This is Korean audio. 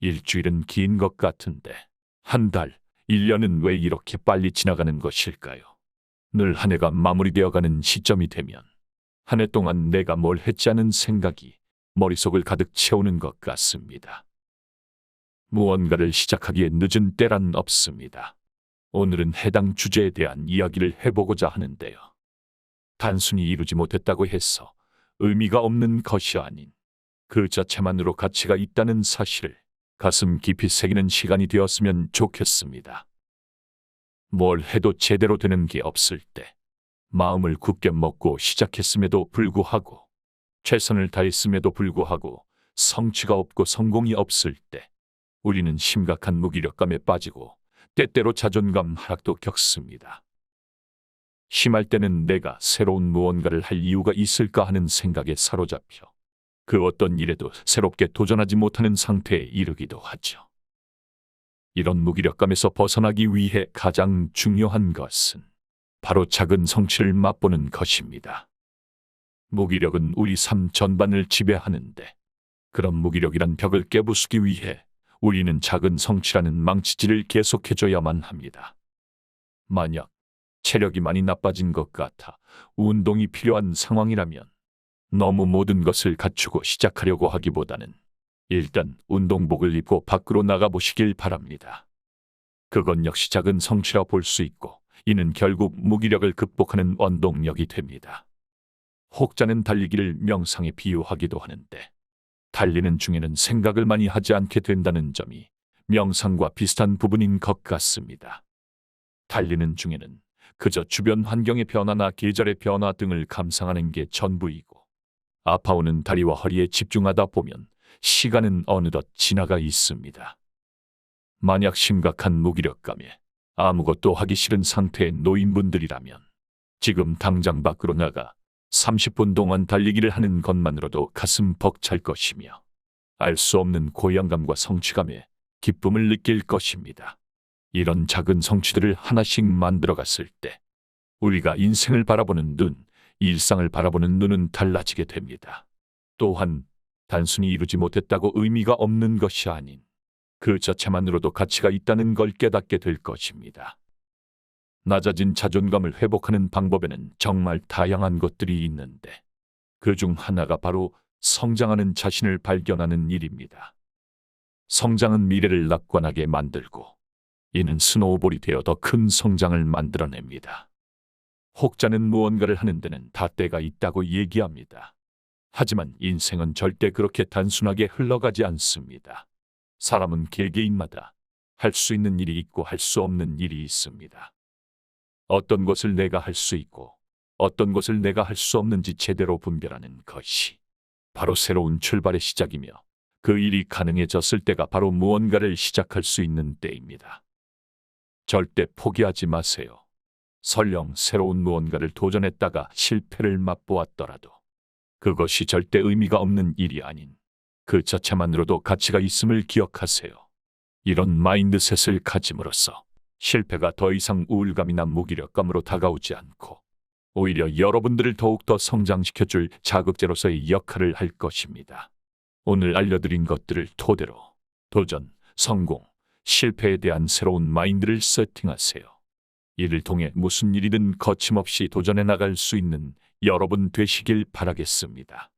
일주일은 긴 것 같은데 한 달, 1년은 왜 이렇게 빨리 지나가는 것일까요? 늘 한 해가 마무리되어가는 시점이 되면 한 해 동안 내가 뭘 했지 하는 생각이 머릿속을 가득 채우는 것 같습니다. 무언가를 시작하기에 늦은 때란 없습니다. 오늘은 해당 주제에 대한 이야기를 해보고자 하는데요. 단순히 이루지 못했다고 해서 의미가 없는 것이 아닌 그 자체만으로 가치가 있다는 사실을 가슴 깊이 새기는 시간이 되었으면 좋겠습니다. 뭘 해도 제대로 되는 게 없을 때, 마음을 굳게 먹고 시작했음에도 불구하고, 최선을 다했음에도 불구하고 성취가 없고 성공이 없을 때, 우리는 심각한 무기력감에 빠지고 때때로 자존감 하락도 겪습니다. 심할 때는 내가 새로운 무언가를 할 이유가 있을까 하는 생각에 사로잡혀 그 어떤 일에도 새롭게 도전하지 못하는 상태에 이르기도 하죠. 이런 무기력감에서 벗어나기 위해 가장 중요한 것은 바로 작은 성취를 맛보는 것입니다. 무기력은 우리 삶 전반을 지배하는데 그런 무기력이란 벽을 깨부수기 위해 우리는 작은 성취라는 망치질을 계속해줘야만 합니다. 만약 체력이 많이 나빠진 것 같아 운동이 필요한 상황이라면 너무 모든 것을 갖추고 시작하려고 하기보다는 일단 운동복을 입고 밖으로 나가보시길 바랍니다. 그건 역시 작은 성취라 볼 수 있고 이는 결국 무기력을 극복하는 원동력이 됩니다. 혹자는 달리기를 명상에 비유하기도 하는데 달리는 중에는 생각을 많이 하지 않게 된다는 점이 명상과 비슷한 부분인 것 같습니다. 달리는 중에는 그저 주변 환경의 변화나 계절의 변화 등을 감상하는 게 전부이고 아파오는 다리와 허리에 집중하다 보면 시간은 어느덧 지나가 있습니다. 만약 심각한 무기력감에 아무것도 하기 싫은 상태의 노인분들이라면 지금 당장 밖으로 나가 30분 동안 달리기를 하는 것만으로도 가슴 벅찰 것이며 알 수 없는 고향감과 성취감에 기쁨을 느낄 것입니다. 이런 작은 성취들을 하나씩 만들어갔을 때 우리가 인생을 바라보는 눈, 일상을 바라보는 눈은 달라지게 됩니다. 또한 단순히 이루지 못했다고 의미가 없는 것이 아닌 그 자체만으로도 가치가 있다는 걸 깨닫게 될 것입니다. 낮아진 자존감을 회복하는 방법에는 정말 다양한 것들이 있는데 그중 하나가 바로 성장하는 자신을 발견하는 일입니다. 성장은 미래를 낙관하게 만들고 이는 스노우볼이 되어 더 큰 성장을 만들어냅니다. 혹자는 무언가를 하는 데는 다 때가 있다고 얘기합니다. 하지만 인생은 절대 그렇게 단순하게 흘러가지 않습니다. 사람은 개개인마다 할 수 있는 일이 있고 할 수 없는 일이 있습니다. 어떤 것을 내가 할 수 있고 어떤 것을 내가 할 수 없는지 제대로 분별하는 것이 바로 새로운 출발의 시작이며 그 일이 가능해졌을 때가 바로 무언가를 시작할 수 있는 때입니다. 절대 포기하지 마세요. 설령 새로운 무언가를 도전했다가 실패를 맛보았더라도 그것이 절대 의미가 없는 일이 아닌 그 자체만으로도 가치가 있음을 기억하세요. 이런 마인드셋을 가짐으로써 실패가 더 이상 우울감이나 무기력감으로 다가오지 않고 오히려 여러분들을 더욱더 성장시켜줄 자극제로서의 역할을 할 것입니다. 오늘 알려드린 것들을 토대로 도전, 성공, 실패에 대한 새로운 마인드를 세팅하세요. 이를 통해 무슨 일이든 거침없이 도전해 나갈 수 있는 여러분 되시길 바라겠습니다.